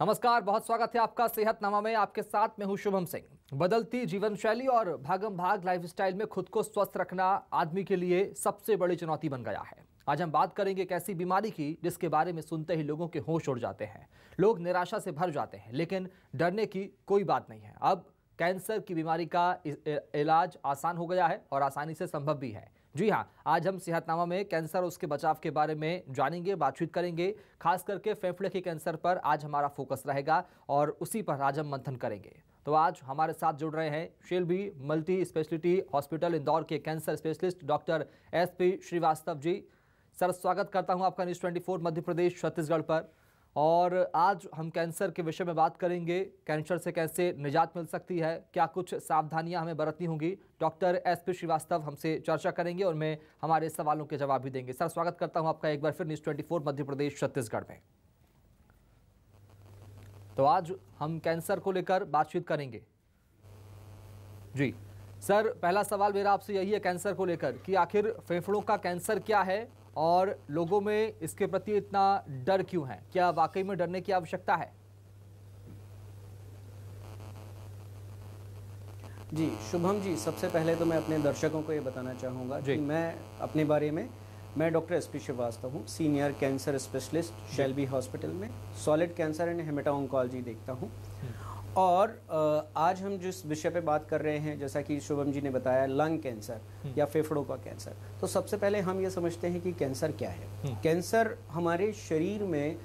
नमस्कार, बहुत स्वागत है आपका सेहतनामा में। आपके साथ मैं हूं शुभम सिंह। बदलती जीवन शैली और भागम भाग लाइफस्टाइल में खुद को स्वस्थ रखना आदमी के लिए सबसे बड़ी चुनौती बन गया है। आज हम बात करेंगे एक ऐसी बीमारी की जिसके बारे में सुनते ही लोगों के होश उड़ जाते हैं, लोग निराशा से भर जाते हैं, लेकिन डरने की कोई बात नहीं है। अब कैंसर की बीमारी का इलाज आसान हो गया है और आसानी से संभव भी है। जी हाँ, आज हम सेहतनामा में कैंसर और उसके बचाव के बारे में जानेंगे, बातचीत करेंगे। खास करके फेफड़े के कैंसर पर आज हमारा फोकस रहेगा और उसी पर आज हम मंथन करेंगे। तो आज हमारे साथ जुड़ रहे हैं Shelby multi speciality hospital Indore के cancer specialist doctor SP Shrivastava ji. Sir, स्वागत करता हूं आपका न्यूज़ 24 मध्य प्रदेश छत्तीसगढ़ पर। और आज हम कैंसर के विषय में बात करेंगे। कैंसर से कैसे निजात मिल सकती है, क्या कुछ सावधानियां हमें बरतनी होंगी, डॉक्टर SP श्रीवास्तव हमसे चर्चा करेंगे और मैं हमारे सवालों के जवाब भी देंगे। सर, स्वागत करता हूं आपका एक बार फिर न्यूज़ 24 मध्य प्रदेश छत्तीसगढ़ में। तो आज हम कैंसर को लेकर बातचीत करेंगे। जी सर, पहला सवाल मेरा आपसे यही है कैंसर को लेकर कि आखिर फेफड़ों का कैंसर क्या है और लोगों में इसके प्रति इतना डर क्यों है? क्या वाकई में डरने की आवश्यकता है? जी शुभम जी, सबसे पहले तो मैं अपने दर्शकों को ये बताना चाहूँगा कि मैं अपने बारे में डॉक्टर SP श्रीवास्तव हूँ, senior cancer specialist Shelby hospital में solid cancer and haemato oncology देखता हूँ। और आज हम जिस विषय पे बात कर रहे हैं, जैसा कि शुभम जी ने बताया, लंग कैंसर या फेफड़ों का कैंसर। तो सबसे पहले हम ये समझते हैं कि कैंसर क्या है। कैंसर हमारे शरीर में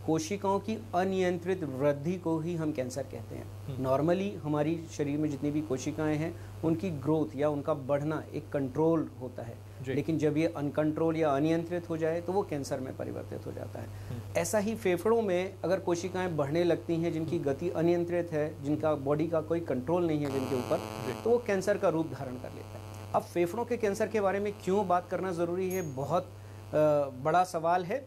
कोशिकाओं की अनियंत्रित वृद्धि को ही हम कैंसर कहते हैं। नॉर्मली हमारी शरीर में जितनी भी कोशिकाएं हैं उनकी ग्रोथ या उनका बढ़ना एक कंट्रोल होता है, लेकिन जब ये अनकंट्रोल या अनियंत्रित हो जाए तो वो कैंसर में परिवर्तित हो जाता है। ऐसा ही फेफड़ों में अगर कोशिकाएं बढ़ने लगती हैं जिनकी गति अनियंत्रित है, जिनका बॉडी का कोई कंट्रोल नहीं है जिनके ऊपर, तो वो कैंसर का रूप धारण कर लेता है। अब फेफड़ों के कैंसर के बारे में क्यों बात करना ज़रूरी है, बहुत बड़ा सवाल है।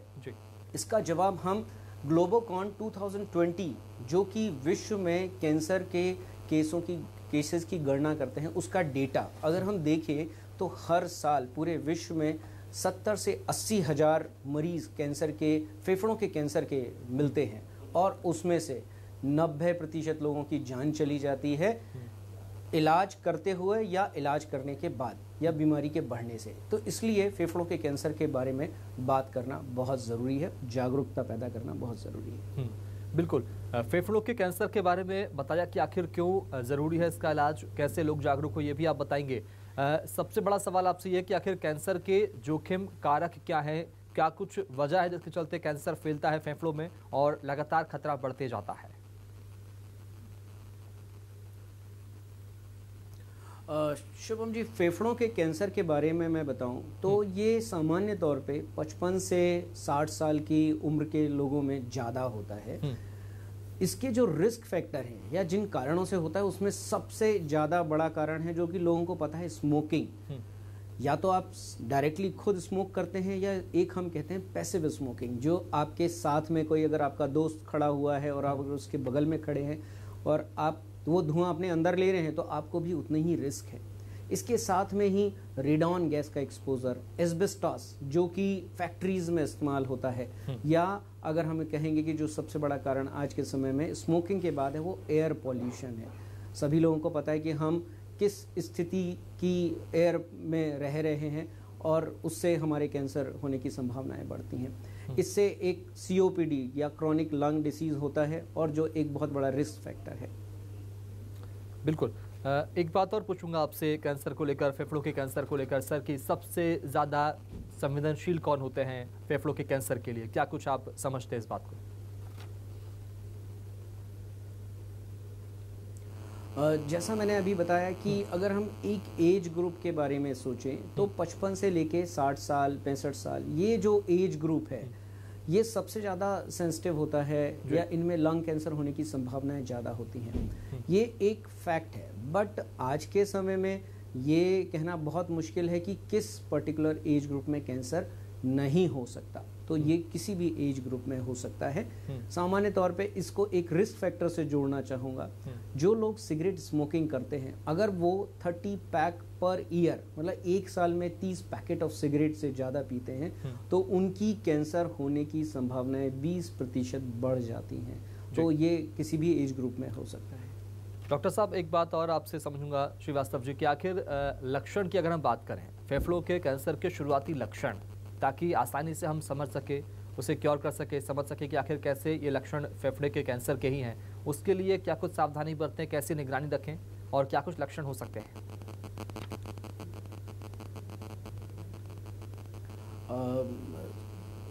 इसका जवाब हम ग्लोबोकॉन 2020 जो कि विश्व में कैंसर के केसेस की गणना करते हैं, उसका डेटा अगर हम देखें तो हर साल पूरे विश्व में 70 से 80 हज़ार मरीज कैंसर के, फेफड़ों के कैंसर के मिलते हैं और उसमें से 90% लोगों की जान चली जाती है इलाज करते हुए या इलाज करने के बाद या बीमारी के बढ़ने से। तो इसलिए फेफड़ों के कैंसर के बारे में बात करना बहुत ज़रूरी है, जागरूकता पैदा करना बहुत ज़रूरी है। बिल्कुल, फेफड़ों के कैंसर के बारे में बताया कि आखिर क्यों ज़रूरी है इसका इलाज, कैसे लोग जागरूक हो, ये भी आप बताएंगे। सबसे बड़ा सवाल आपसे ये कि आखिर कैंसर के जोखिम कारक क्या है, क्या कुछ वजह है जिसके चलते कैंसर फैलता है फेफड़ों में और लगातार खतरा बढ़ते जाता है? शुभम जी, फेफड़ों के कैंसर के बारे में मैं बताऊं तो ये सामान्य तौर पे 55 से 60 साल की उम्र के लोगों में ज़्यादा होता है। इसके जो रिस्क फैक्टर हैं या जिन कारणों से होता है उसमें सबसे ज़्यादा बड़ा कारण है जो कि लोगों को पता है, स्मोकिंग। या तो आप डायरेक्टली खुद स्मोक करते हैं या एक हम कहते हैं पैसिव स्मोकिंग, जो आपके साथ में कोई अगर आपका दोस्त खड़ा हुआ है और आप अगर उसके बगल में खड़े हैं और आप वो धुआं अपने अंदर ले रहे हैं तो आपको भी उतना ही रिस्क है। इसके साथ में ही रेडॉन गैस का एक्सपोजर, एस्बेस्टॉस जो कि फैक्ट्रीज में इस्तेमाल होता है, या अगर हम कहेंगे कि जो सबसे बड़ा कारण आज के समय में स्मोकिंग के बाद है वो एयर पॉल्यूशन है। सभी लोगों को पता है कि हम किस स्थिति की एयर में रह रहे हैं और उससे हमारे कैंसर होने की संभावनाएं बढ़ती हैं। इससे एक COPD या क्रॉनिक लंग डिसीज होता है और जो एक बहुत बड़ा रिस्क फैक्टर है। बिल्कुल, एक बात और पूछूंगा आपसे कैंसर को लेकर, फेफड़ों के कैंसर को लेकर सर, कि सबसे ज़्यादा संवेदनशील कौन होते हैं फेफड़ों के कैंसर के लिए? क्या कुछ आप समझते हैं इस बात को? जैसा मैंने अभी बताया कि अगर हम एक एज ग्रुप के बारे में सोचें तो 55 से लेके 60 साल 65 साल, ये जो एज ग्रुप है ये सबसे ज़्यादा सेंसिटिव होता है या इनमें लंग कैंसर होने की संभावनाएं ज़्यादा होती हैं। ये एक फैक्ट है, बट आज के समय में ये कहना बहुत मुश्किल है कि किस पर्टिकुलर एज ग्रुप में कैंसर नहीं हो सकता। तो ये किसी भी एज ग्रुप में हो सकता है। सामान्य तौर पे इसको एक रिस्क फैक्टर से जोड़ना चाहूँगा। जो लोग सिगरेट स्मोकिंग करते हैं, अगर वो 30 पैक पर ईयर, मतलब एक साल में 30 पैकेट ऑफ सिगरेट से ज़्यादा पीते हैं, तो उनकी कैंसर होने की संभावनाएं 20% बढ़ जाती हैं। तो ये किसी भी एज ग्रुप में हो सकता है। डॉक्टर साहब, एक बात और आपसे समझूंगा श्रीवास्तव जी कि आखिर लक्षण की अगर हम बात करें, फेफड़ों के कैंसर के शुरुआती लक्षण, ताकि आसानी से हम समझ सके, उसे क्योर कर सके, समझ सके कि आखिर कैसे ये लक्षण फेफड़े के कैंसर के ही हैं, उसके लिए क्या कुछ सावधानी बरतें, कैसे निगरानी रखें और क्या कुछ लक्षण हो सकते हैं?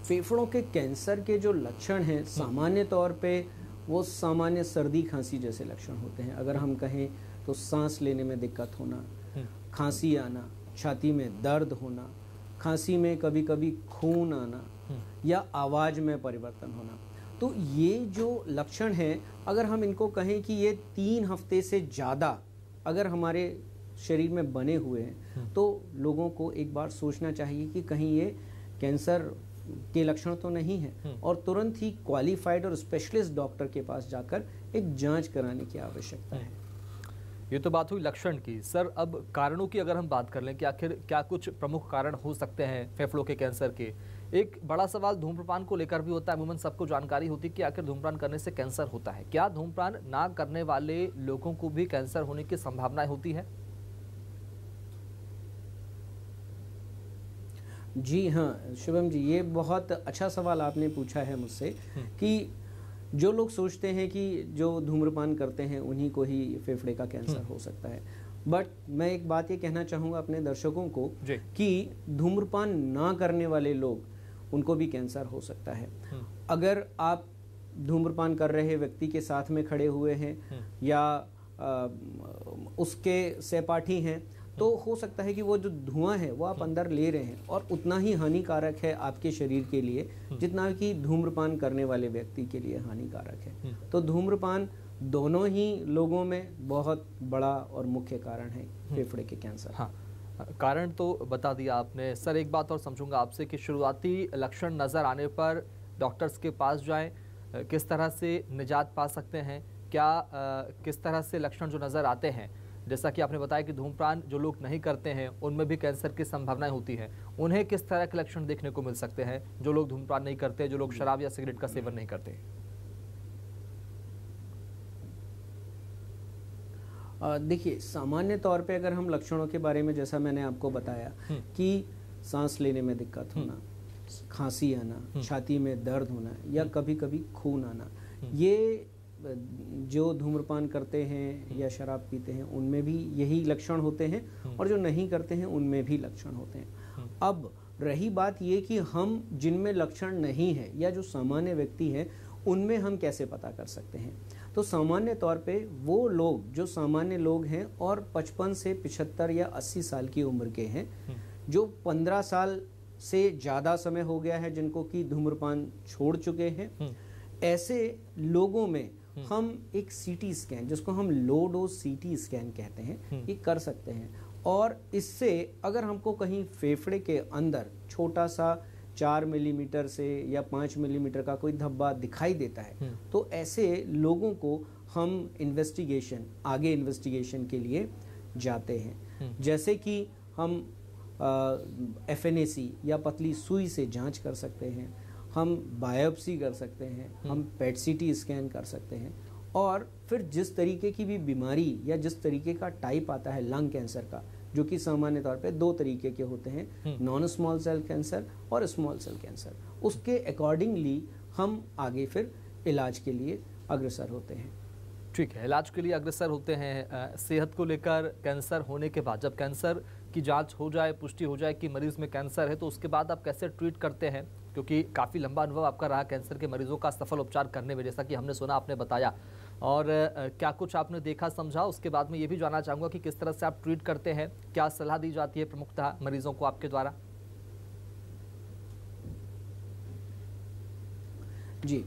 फेफड़ों के कैंसर के जो लक्षण हैं सामान्य तौर पे वो सामान्य सर्दी खांसी जैसे लक्षण होते हैं। अगर हम कहें तो सांस लेने में दिक्कत होना, खांसी आना, छाती में दर्द होना, खांसी में कभी कभी खून आना या आवाज में परिवर्तन होना। तो ये जो लक्षण हैं, अगर हम इनको कहें कि ये 3 हफ्ते से ज़्यादा अगर हमारे शरीर में बने हुए हैं तो लोगों को एक बार सोचना चाहिए कि कहीं ये कैंसर के लक्षण तो नहीं है, और तुरंत ही क्वालिफाइड और स्पेशलिस्ट डॉक्टर के पास जाकर एक जांच कराने की आवश्यकता है। ये तो बात हुई लक्षण की। सर, अब कारणों की अगर हम बात कर लें कि आखिर क्या कुछ प्रमुख कारण हो सकते हैं फेफड़ों के कैंसर के। एक बड़ा सवाल धूम्रपान को लेकर भी होता है। अमूमन सबको जानकारी होती है कि आखिर धूम्रपान करने से कैंसर होता है। क्या धूम्रपान ना करने वाले लोगों को भी कैंसर होने की संभावना होती है? जी हाँ शुभम जी, ये बहुत अच्छा सवाल आपने पूछा है मुझसे कि जो लोग सोचते हैं कि जो धूम्रपान करते हैं उन्हीं को ही फेफड़े का कैंसर हो सकता है। बट मैं एक बात ये कहना चाहूँगा अपने दर्शकों को कि धूम्रपान ना करने वाले लोग, उनको भी कैंसर हो सकता है। अगर आप धूम्रपान कर रहे व्यक्ति के साथ में खड़े हुए हैं या उसके सहपाठी हैं, तो हो सकता है कि वो जो धुआं है वो आप अंदर ले रहे हैं और उतना ही हानिकारक है आपके शरीर के लिए जितना कि धूम्रपान करने वाले व्यक्ति के लिए हानिकारक है। तो धूम्रपान दोनों ही लोगों में बहुत बड़ा और मुख्य कारण है फेफड़े के कैंसर। हाँ, कारण तो बता दिया आपने। सर, एक बात और समझूंगा आपसे कि शुरुआती लक्षण नज़र आने पर डॉक्टर्स के पास जाएं, किस तरह से निजात पा सकते हैं, क्या किस तरह से लक्षण जो नज़र आते हैं, जैसा कि आपने बताया कि धूम्रपान जो लोग नहीं करते हैं उनमें भी कैंसर की संभावनाएं होती हैं, उन्हें किस तरह के लक्षण देखने को मिल सकते हैं जो लोग धूम्रपान नहीं करते, जो लोग शराब या सिगरेट का सेवन नहीं करते? देखिए, सामान्य तौर पे अगर हम लक्षणों के बारे में, जैसा मैंने आपको बताया कि सांस लेने में दिक्कत होना, खांसी आना, छाती में दर्द होना या कभी कभी खून आना, ये जो धूम्रपान करते हैं या शराब पीते हैं उनमें भी यही लक्षण होते हैं और जो नहीं करते हैं उनमें भी लक्षण होते हैं। अब रही बात ये कि हम जिनमें लक्षण नहीं है या जो सामान्य व्यक्ति हैं उनमें हम कैसे पता कर सकते हैं। तो सामान्य तौर पे वो लोग जो सामान्य लोग हैं और 55 से 75 या 80 साल की उम्र के हैं, जो 15 साल से ज़्यादा समय हो गया है जिनको कि धूम्रपान छोड़ चुके हैं, ऐसे लोगों में हम एक सीटी स्कैन, जिसको हम लो डोज सीटी स्कैन कहते हैं, ये कर सकते हैं। और इससे अगर हमको कहीं फेफड़े के अंदर छोटा सा 4 मिलीमीटर से या 5 मिलीमीटर का कोई धब्बा दिखाई देता है तो ऐसे लोगों को हम आगे इन्वेस्टिगेशन के लिए जाते हैं। जैसे कि हम FNAC या पतली सुई से जांच कर सकते हैं, हम बायोप्सी कर सकते हैं, हम पेट सीटी स्कैन कर सकते हैं, और फिर जिस तरीके की भी बीमारी या जिस तरीके का टाइप आता है लंग कैंसर का, जो कि सामान्य तौर पे 2 तरीके के होते हैं, नॉन स्मॉल सेल कैंसर और स्मॉल सेल कैंसर, उसके अकॉर्डिंगली हम आगे फिर इलाज के लिए अग्रसर होते हैं। ठीक है, इलाज के लिए अग्रसर होते हैं। सेहत को लेकर कैंसर होने के बाद जब कैंसर की जांच हो जाए, पुष्टि हो जाए कि मरीज में कैंसर है, तो उसके बाद आप कैसे ट्रीट करते हैं? क्योंकि काफ़ी लंबा अनुभव आपका रहा कैंसर के मरीजों का सफल उपचार करने में, जैसा कि हमने सुना, आपने बताया, और क्या कुछ आपने देखा समझा, उसके बाद में ये भी जानना चाहूँगा कि किस तरह से आप ट्रीट करते हैं, क्या सलाह दी जाती है प्रमुखतः मरीजों को आपके द्वारा? जी,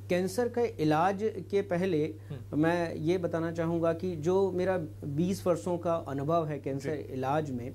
कैंसर के इलाज के पहले मैं ये बताना चाहूँगा कि जो मेरा 20 वर्षों का अनुभव है कैंसर इलाज में,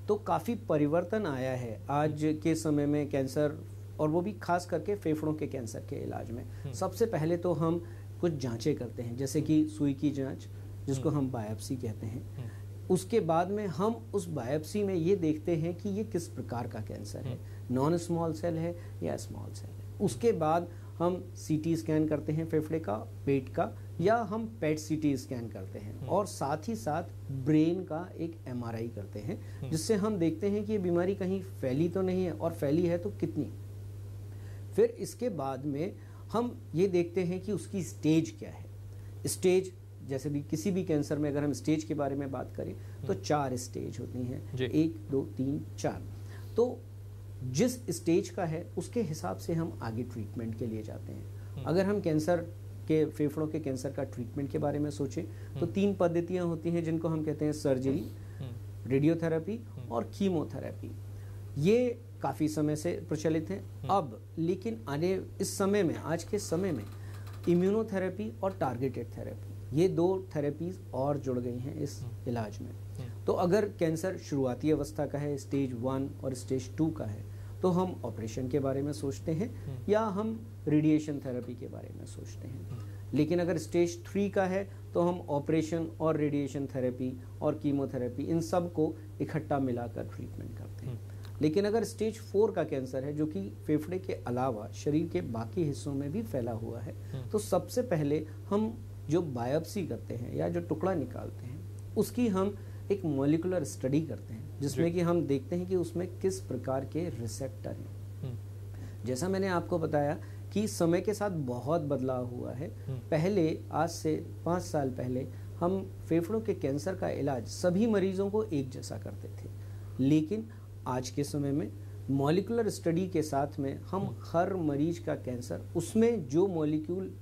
तो काफ़ी परिवर्तन आया है आज के समय में कैंसर, और वो भी खास करके फेफड़ों के कैंसर के इलाज में। सबसे पहले तो हम कुछ जांचें करते हैं, जैसे कि सुई की जांच, जिसको हम बायोप्सी कहते हैं। उसके बाद में हम उस बायोप्सी में ये देखते हैं कि ये किस प्रकार का कैंसर है, नॉन स्मॉल सेल है या स्मॉल सेल है। उसके बाद हम सीटी स्कैन करते हैं फेफड़े का, पेट का, या हम पेट सीटी स्कैन करते हैं, और साथ ही साथ ब्रेन का एक एमआरआई करते हैं, जिससे हम देखते हैं कि ये बीमारी कहीं फैली तो नहीं है, और फैली है तो कितनी। फिर इसके बाद में हम ये देखते हैं कि उसकी स्टेज क्या है। स्टेज जैसे भी किसी भी कैंसर में अगर हम स्टेज के बारे में बात करें तो 4 स्टेज होती हैं, 1, 2, 3, 4। तो जिस स्टेज का है उसके हिसाब से हम आगे ट्रीटमेंट के लिए जाते हैं। अगर हम कैंसर के, फेफड़ों के कैंसर का ट्रीटमेंट के बारे में सोचें तो 3 पद्धतियां होती हैं, जिनको हम कहते हैं सर्जरी, रेडियोथेरेपी और कीमोथेरेपी। ये काफ़ी समय से प्रचलित हैं अब, लेकिन आने इस समय में, आज के समय में इम्यूनोथेरेपी और टारगेटेड थेरेपी, ये 2 थेरेपीज और जुड़ गई हैं इस इलाज में। तो अगर कैंसर शुरुआती अवस्था का है, स्टेज 1 और स्टेज 2 का है, तो हम ऑपरेशन के बारे में सोचते हैं या हम रेडिएशन थेरेपी के बारे में सोचते हैं। लेकिन अगर स्टेज 3 का है तो हम ऑपरेशन और रेडिएशन थेरेपी और कीमोथेरेपी इन सब को इकट्ठा मिलाकर ट्रीटमेंट करते हैं। लेकिन अगर स्टेज 4 का कैंसर है, जो कि फेफड़े के अलावा शरीर के बाकी हिस्सों में भी फैला हुआ है, तो सबसे पहले हम जो बायोप्सी करते हैं या जो टुकड़ा निकालते हैं, उसकी हम एक मॉलिक्यूलर स्टडी करते हैं, जिसमें कि हम देखते हैं कि उसमें किस प्रकार के रिसेप्टर हैं। जैसा मैंने आपको बताया कि समय के साथ बहुत बदलाव हुआ है। पहले, आज से 5 साल पहले, हम फेफड़ों के कैंसर का इलाज सभी मरीजों को एक जैसा करते थे, लेकिन आज के समय में मॉलिक्यूलर स्टडी के साथ में हम हर मरीज का कैंसर, उसमें जो मॉलिक्यूल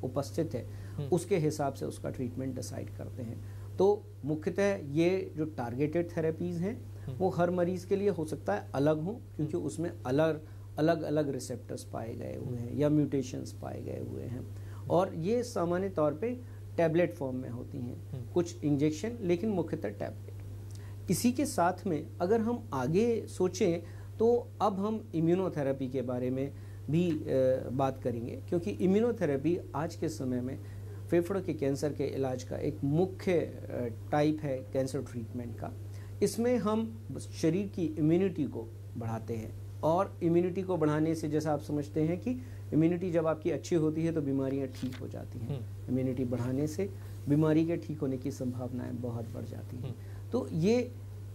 उपस्थित है उसके हिसाब से उसका ट्रीटमेंट डिसाइड करते हैं। तो मुख्यतः ये जो टारगेटेड थेरेपीज हैं वो हर मरीज के लिए हो सकता है अलग हो, क्योंकि उसमें अलग अलग रिसेप्टर्स पाए गए हुए हैं या म्यूटेशंस पाए गए हुए हैं, और ये सामान्य तौर पे टैबलेट फॉर्म में होती हैं, कुछ इंजेक्शन, लेकिन मुख्यतः टैबलेट। इसी के साथ में अगर हम आगे सोचें तो अब हम इम्यूनोथेरेपी के बारे में भी बात करेंगे, क्योंकि इम्यूनोथेरेपी आज के समय में फेफड़ों के कैंसर के इलाज का एक मुख्य टाइप है कैंसर ट्रीटमेंट का। इसमें हम शरीर की इम्यूनिटी को बढ़ाते हैं, और इम्यूनिटी को बढ़ाने से, जैसा आप समझते हैं कि इम्यूनिटी जब आपकी अच्छी होती है तो बीमारियां ठीक हो जाती हैं, इम्यूनिटी बढ़ाने से बीमारी के ठीक होने की संभावनाएं बहुत बढ़ जाती हैं। तो ये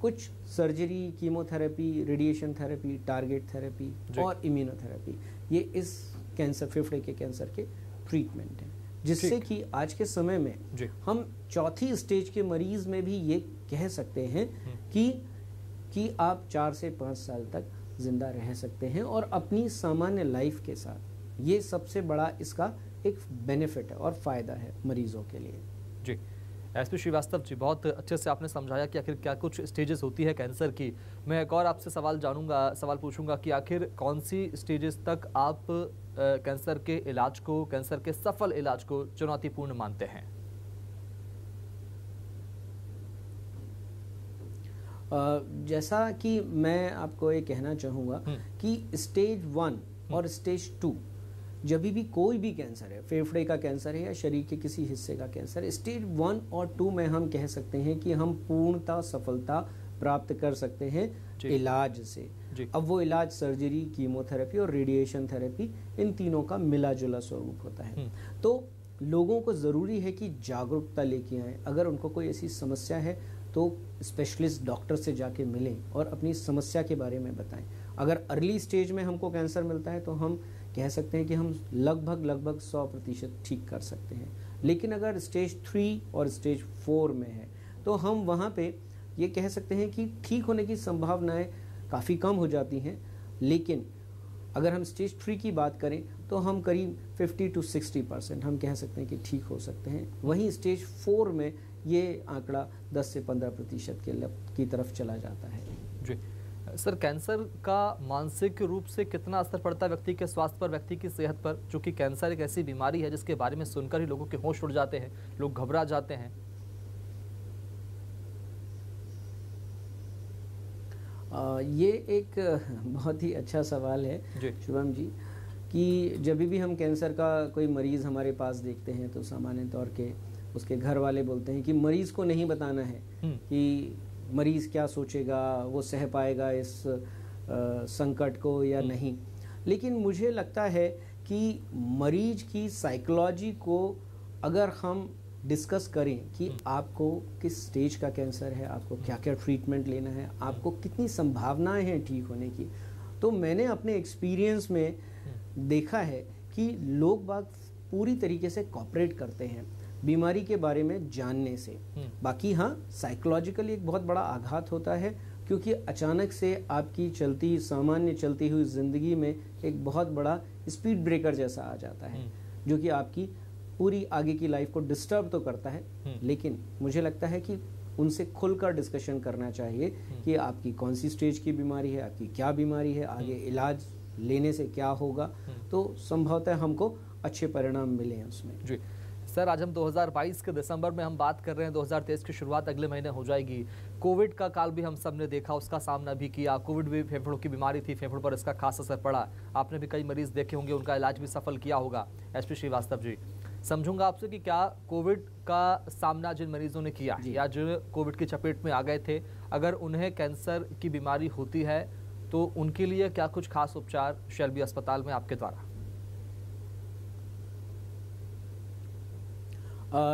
कुछ surgery, chemotherapy, radiation therapy, target therapy और इम्यूनोथेरेपी, ये इस कैंसर, फेफड़े के कैंसर के ट्रीटमेंट हैं, जिससे कि आज के समय में हम 4थी स्टेज के मरीज में भी ये कह सकते हैं कि आप 4 से 5 साल तक जिंदा रह सकते हैं और अपनी सामान्य लाइफ के साथ। ये सबसे बड़ा इसका एक बेनिफिट है और फायदा है मरीजों के लिए। जी, एसपी श्रीवास्तव जी, बहुत अच्छे से आपने समझाया कि आखिर क्या कुछ स्टेजेस होती है कैंसर की। मैं एक और आपसे सवाल पूछूंगा कि आखिर कौन सी स्टेजेस तक आप कैंसर के इलाज को, कैंसर के सफल इलाज को चुनौतीपूर्ण मानते हैं? जैसा कि मैं आपको ये कहना चाहूँगा कि स्टेज 1 और स्टेज 2, जब भी कोई भी कैंसर है, फेफड़े का कैंसर है या शरीर के किसी हिस्से का कैंसर है, स्टेज 1 और 2 में हम कह सकते हैं कि हम पूर्णतः सफलता प्राप्त कर सकते हैं इलाज से। अब वो इलाज सर्जरी, कीमोथेरेपी और रेडिएशन थेरेपी, इन तीनों का मिला जुला स्वरूप होता है। तो लोगों को ज़रूरी है कि जागरूकता लेके आएँ। अगर उनको कोई ऐसी समस्या है तो स्पेशलिस्ट डॉक्टर से जाके मिलें और अपनी समस्या के बारे में बताएं। अगर अर्ली स्टेज में हमको कैंसर मिलता है तो हम कह सकते हैं कि हम लगभग 100% ठीक कर सकते हैं। लेकिन अगर स्टेज 3 और स्टेज 4 में है तो हम वहाँ पे ये कह सकते हैं कि ठीक होने की संभावनाएं काफ़ी कम हो जाती हैं। लेकिन अगर हम स्टेज 3 की बात करें तो हम करीब 50 to 60% हम कह सकते हैं कि ठीक हो सकते हैं। वहीं स्टेज 4 में ये आंकड़ा 10 से 15% की तरफ चला जाता है। जी सर, कैंसर का मानसिक रूप से कितना असर पड़ता है व्यक्ति के स्वास्थ्य पर, व्यक्ति की सेहत पर? चूँकि कैंसर एक ऐसी बीमारी है जिसके बारे में सुनकर ही लोगों के होश उड़ जाते हैं, लोग घबरा जाते हैं। ये एक बहुत ही अच्छा सवाल है शुभम जी, कि जब भी हम कैंसर का कोई मरीज़ हमारे पास देखते हैं तो सामान्य तौर के उसके घर वाले बोलते हैं कि मरीज़ को नहीं बताना है कि मरीज़ क्या सोचेगा, वो सह पाएगा इस संकट को या नहीं। लेकिन मुझे लगता है कि मरीज की साइकोलॉजी को अगर हम डिस्कस करें कि आपको किस स्टेज का कैंसर है, आपको क्या क्या ट्रीटमेंट लेना है, आपको कितनी संभावनाएं हैं ठीक होने की, तो मैंने अपने एक्सपीरियंस में देखा है कि लोग बाग पूरी तरीके से कॉपरेट करते हैं बीमारी के बारे में जानने से। बाकी हाँ, साइकोलॉजिकली एक बहुत बड़ा आघात होता है, क्योंकि अचानक से आपकी सामान्य चलती हुई जिंदगी में एक बहुत बड़ा स्पीड ब्रेकर जैसा आ जाता है, जो कि आपकी पूरी आगे की लाइफ को डिस्टर्ब तो करता है। लेकिन मुझे लगता है कि उनसे खुलकर डिस्कशन करना चाहिए कि आपकी कौन सी स्टेज की बीमारी है, आपकी क्या बीमारी है, आगे इलाज लेने से क्या होगा, तो संभवतः हमको अच्छे परिणाम मिले हैं उसमें। जी सर, आज हम 2022 के दिसंबर में हम बात कर रहे हैं, 2023 की शुरुआत अगले महीने हो जाएगी। कोविड का काल भी हम सब ने देखा, उसका सामना भी किया। कोविड भी फेफड़ों की बीमारी थी, फेफड़ों पर इसका खास असर पड़ा। आपने भी कई मरीज देखे होंगे, उनका इलाज भी सफल किया होगा। एसपी श्रीवास्तव जी, समझूंगा आपसे कि क्या कोविड का सामना जिन मरीजों ने किया या जो कोविड की चपेट में आ गए थे, अगर उन्हें कैंसर की बीमारी होती है तो उनके लिए क्या कुछ खास उपचार शेल्बी अस्पताल में आपके द्वारा?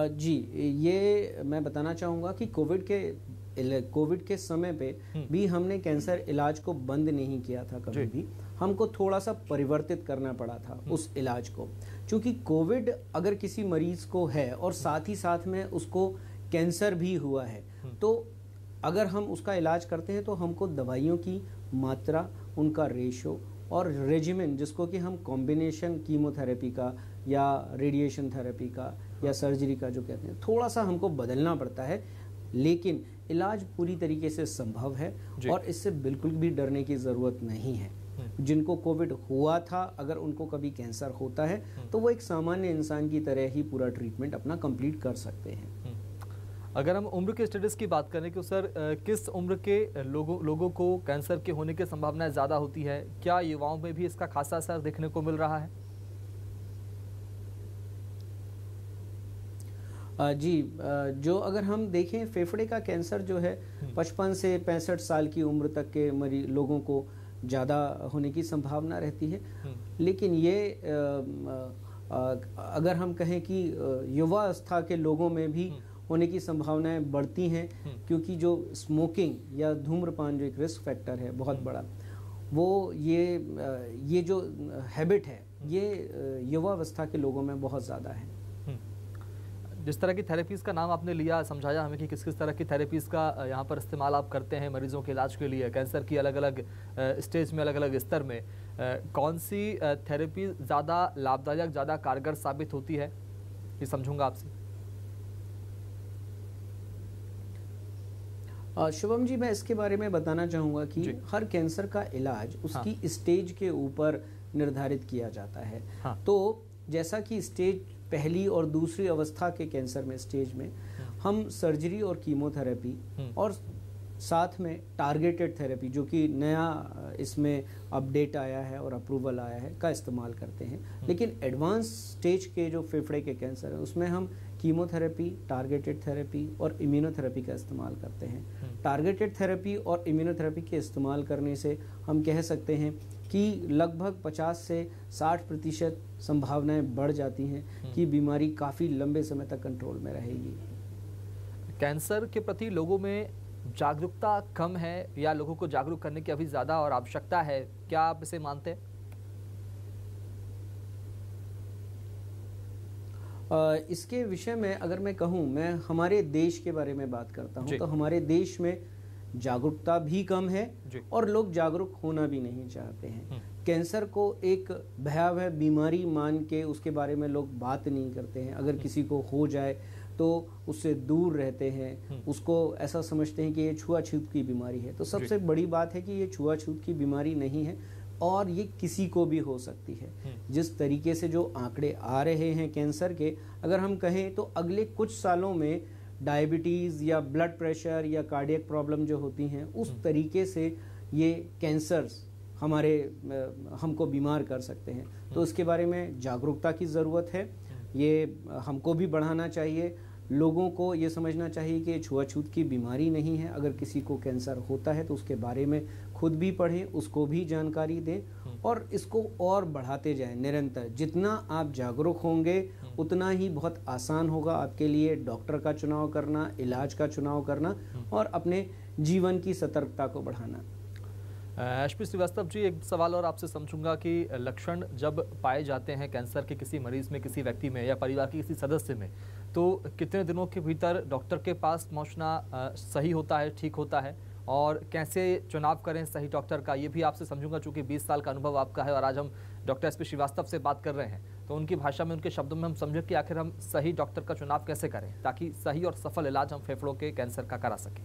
जी, ये मैं बताना चाहूँगा कि कोविड के समय पे भी हमने कैंसर इलाज को बंद नहीं किया था कभी भी। हमको थोड़ा सा परिवर्तित करना पड़ा था उस इलाज को, क्योंकि कोविड अगर किसी मरीज को है और साथ ही साथ में उसको कैंसर भी हुआ है, तो अगर हम उसका इलाज करते हैं तो हमको दवाइयों की मात्रा, उनका रेशो और रेजिमेंट, जिसको कि हम कॉम्बिनेशन कीमोथेरेपी का या रेडिएशन थेरेपी का या सर्जरी का जो कहते हैं, थोड़ा सा हमको बदलना पड़ता है। लेकिन इलाज पूरी तरीके से संभव है और इससे बिल्कुल भी डरने की ज़रूरत नहीं है। जिनको कोविड हुआ था, अगर उनको कभी कैंसर होता है तो वो एक सामान्य इंसान की तरह ही पूरा ट्रीटमेंट अपना कंप्लीट कर सकते हैं। अगर हम उम्र के स्टेटस की बात करें कि सर किस उम्र के लोगों को कैंसर के होने की संभावना ज़्यादा होती है, क्या युवाओं में भी इसका खासा असर देखने को मिल रहा है? जी, जो अगर हम देखें, फेफड़े का कैंसर जो है 55 से 65 साल की उम्र तक के लोगों को ज़्यादा होने की संभावना रहती है। लेकिन ये अगर हम कहें कि युवावस्था के लोगों में भी होने की संभावनाएं बढ़ती हैं, क्योंकि जो स्मोकिंग या धूम्रपान जो एक रिस्क फैक्टर है बहुत बड़ा, वो ये जो हैबिट है ये युवावस्था के लोगों में बहुत ज़्यादा है। जिस तरह की थेरेपीज़ का नाम आपने लिया, समझाया हमें कि किस किस तरह की थेरेपीज़ का यहाँ पर इस्तेमाल आप करते हैं मरीजों के इलाज के लिए, कैंसर की अलग अलग स्टेज में, अलग अलग स्तर में कौन सी थेरेपी ज़्यादा लाभदायक, ज़्यादा कारगर साबित होती है, ये समझूंगा आपसे। शुभम जी, मैं इसके बारे में बताना चाहूँगा कि हर कैंसर का इलाज उसकी स्टेज के ऊपर निर्धारित किया जाता है। तो जैसा कि स्टेज पहली और दूसरी अवस्था के कैंसर में स्टेज में हम सर्जरी और कीमोथेरेपी और साथ में टारगेटेड थेरेपी, जो कि नया इसमें अपडेट आया है और अप्रूवल आया है, का इस्तेमाल करते हैं। लेकिन एडवांस स्टेज के जो फेफड़े के कैंसर है उसमें हम कीमोथेरेपी, टारगेटेड थेरेपी और इम्यूनोथेरेपी का इस्तेमाल करते हैं। टारगेटेड थेरेपी और इम्यूनोथेरेपी के इस्तेमाल करने से हम कह सकते हैं कि लगभग 50 से 60% संभावनाएं बढ़ जाती हैं कि बीमारी काफ़ी लंबे समय तक कंट्रोल में रहेगी। कैंसर के प्रति लोगों में जागरूकता कम है या लोगों को जागरूक करने की अभी ज़्यादा और आवश्यकता है, क्या आप इसे मानते हैं? इसके विषय में अगर मैं कहूँ, मैं हमारे देश के बारे में बात करता हूँ, तो हमारे देश में जागरूकता भी कम है और लोग जागरूक होना भी नहीं चाहते हैं। कैंसर को एक भयावह बीमारी मान के उसके बारे में लोग बात नहीं करते हैं। अगर किसी को हो जाए तो उससे दूर रहते हैं, उसको ऐसा समझते हैं कि ये छुआछूत की बीमारी है। तो सबसे बड़ी बात है कि ये छुआछूत की बीमारी नहीं है और ये किसी को भी हो सकती है। जिस तरीके से जो आंकड़े आ रहे हैं कैंसर के, अगर हम कहें तो अगले कुछ सालों में डायबिटीज़ या ब्लड प्रेशर या कार्डियक प्रॉब्लम जो होती हैं, उस तरीके से ये कैंसर्स हमको बीमार कर सकते हैं। तो इसके बारे में जागरूकता की ज़रूरत है, ये हमको भी बढ़ाना चाहिए। लोगों को ये समझना चाहिए कि छुआछूत की बीमारी नहीं है। अगर किसी को कैंसर होता है तो उसके बारे में खुद भी पढ़ें, उसको भी जानकारी दें और इसको और बढ़ाते जाएं निरंतर। जितना आप जागरूक होंगे उतना ही बहुत आसान होगा आपके लिए डॉक्टर का चुनाव करना, इलाज का चुनाव करना और अपने जीवन की सतर्कता को बढ़ाना। एचपी श्रीवास्तव जी, एक सवाल और आपसे समझूंगा कि लक्षण जब पाए जाते हैं कैंसर के किसी मरीज में, किसी व्यक्ति में या परिवार के किसी सदस्य में, तो कितने दिनों के भीतर डॉक्टर के पास पहुंचना सही होता है, ठीक होता है, और कैसे चुनाव करें सही डॉक्टर का, ये भी आपसे समझूंगा। चूंकि 20 साल का अनुभव आपका है और आज हम डॉक्टर एचपी श्रीवास्तव से बात कर रहे हैं, तो उनकी भाषा में, उनके शब्दों में हम समझें कि आखिर हम सही डॉक्टर का चुनाव कैसे करें ताकि सही और सफल इलाज हम फेफड़ों के कैंसर का करा सकें।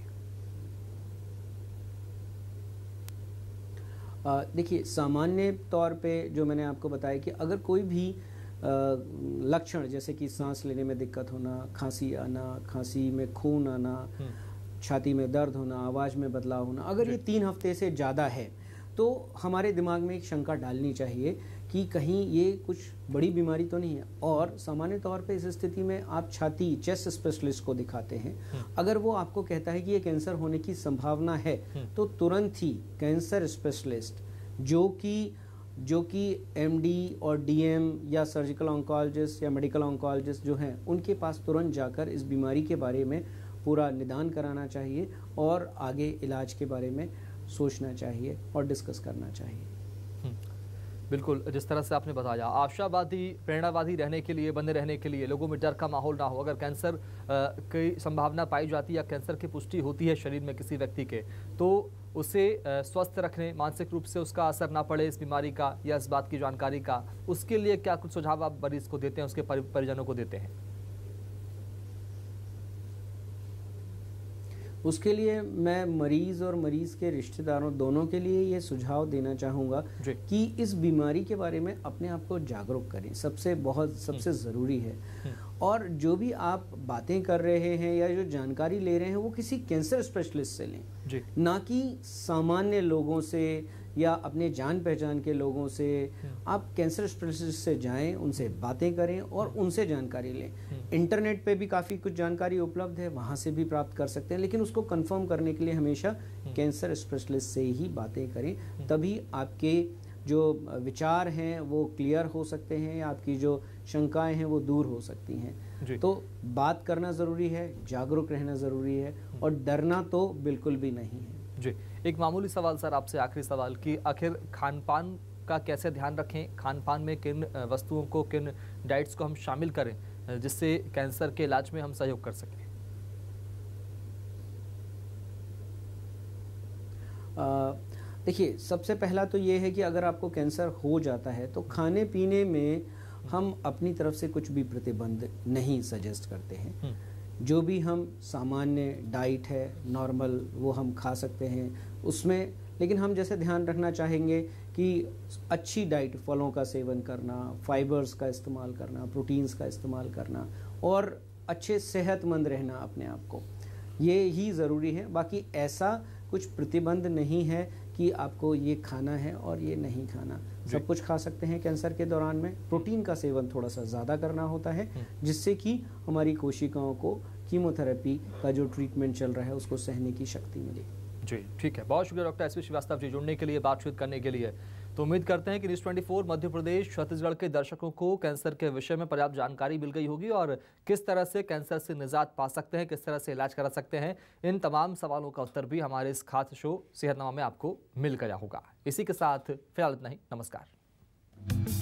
देखिए, सामान्य तौर पे जो मैंने आपको बताया कि अगर कोई भी लक्षण जैसे कि सांस लेने में दिक्कत होना, खांसी आना, खांसी में खून आना, छाती में दर्द होना, आवाज़ में बदलाव होना, अगर ये 3 हफ्ते से ज़्यादा है तो हमारे दिमाग में एक शंका डालनी चाहिए कि कहीं ये कुछ बड़ी बीमारी तो नहीं है। और सामान्य तौर पे इस स्थिति में आप चेस्ट स्पेशलिस्ट को दिखाते हैं। अगर वो आपको कहता है कि ये कैंसर होने की संभावना है तो तुरंत ही कैंसर स्पेशलिस्ट जो कि एमडी और डीएम या सर्जिकल ऑन्कोलॉजिस्ट या मेडिकल ऑन्कोलॉजिस्ट जो हैं, उनके पास तुरंत जाकर इस बीमारी के बारे में पूरा निदान कराना चाहिए और आगे इलाज के बारे में सोचना चाहिए और डिस्कस करना चाहिए। बिल्कुल, जिस तरह से आपने बताया, आशावादी, प्रेरणावादी रहने के लिए, बने रहने के लिए, लोगों में डर का माहौल ना हो। अगर कैंसर की संभावना पाई जाती है या कैंसर की पुष्टि होती है शरीर में किसी व्यक्ति के, तो उसे स्वस्थ रखने, मानसिक रूप से उसका असर ना पड़े इस बीमारी का या इस बात की जानकारी का, उसके लिए क्या कुछ सुझाव आप मरीज को देते हैं, उसके परिजनों को देते हैं? उसके लिए मैं मरीज़ और मरीज़ के रिश्तेदारों दोनों के लिए ये सुझाव देना चाहूँगा कि इस बीमारी के बारे में अपने आप को जागरूक करें, सबसे ज़रूरी है। और जो भी आप बातें कर रहे हैं या जो जानकारी ले रहे हैं वो किसी कैंसर स्पेशलिस्ट से लें, ना कि सामान्य लोगों से या अपने जान पहचान के लोगों से। आप कैंसर स्पेशलिस्ट से जाएं, उनसे बातें करें और उनसे जानकारी लें। इंटरनेट पे भी काफ़ी कुछ जानकारी उपलब्ध है, वहाँ से भी प्राप्त कर सकते हैं, लेकिन उसको कंफर्म करने के लिए हमेशा कैंसर स्पेशलिस्ट से ही बातें करें। तभी आपके जो विचार हैं वो क्लियर हो सकते हैं, आपकी जो शंकाएं हैं वो दूर हो सकती हैं। तो बात करना ज़रूरी है, जागरूक रहना ज़रूरी है और डरना तो बिल्कुल भी नहीं है। जी, एक मामूली सवाल सर आपसे, आखिरी सवाल, कि आखिर खान पान का कैसे ध्यान रखें, खान पान में किन वस्तुओं को, किन डाइट्स को हम शामिल करें जिससे कैंसर के इलाज में हम सहयोग कर सकें? देखिए, सबसे पहला तो ये है कि अगर आपको कैंसर हो जाता है तो खाने पीने में हम अपनी तरफ से कुछ भी प्रतिबंध नहीं सजेस्ट करते हैं। जो भी हम सामान्य डाइट है, नॉर्मल, वो हम खा सकते हैं उसमें, लेकिन हम जैसे ध्यान रखना चाहेंगे कि अच्छी डाइट, फलों का सेवन करना, फाइबर्स का इस्तेमाल करना, प्रोटीन्स का इस्तेमाल करना और अच्छे सेहतमंद रहना अपने आप को, ये ही ज़रूरी है। बाकी ऐसा कुछ प्रतिबंध नहीं है कि आपको ये खाना है और ये नहीं खाना, सब कुछ खा सकते हैं। कैंसर के दौरान में प्रोटीन का सेवन थोड़ा सा ज़्यादा करना होता है जिससे कि हमारी कोशिकाओं को कीमोथेरेपी का जो ट्रीटमेंट चल रहा है उसको सहने की शक्ति मिले। जी, ठीक है, बहुत शुक्रिया डॉक्टर एचपी श्रीवास्तव जी जुड़ने के लिए, बातचीत करने के लिए। तो उम्मीद करते हैं कि न्यूज़ 24 मध्य प्रदेश, छत्तीसगढ़ के दर्शकों को कैंसर के विषय में पर्याप्त जानकारी मिल गई होगी और किस तरह से कैंसर से निजात पा सकते हैं, किस तरह से इलाज करा सकते हैं, इन तमाम सवालों का उत्तर भी हमारे इस खास शो सेहतनामा में आपको मिल गया होगा। इसी के साथ फिलहाल इतना ही, नमस्कार।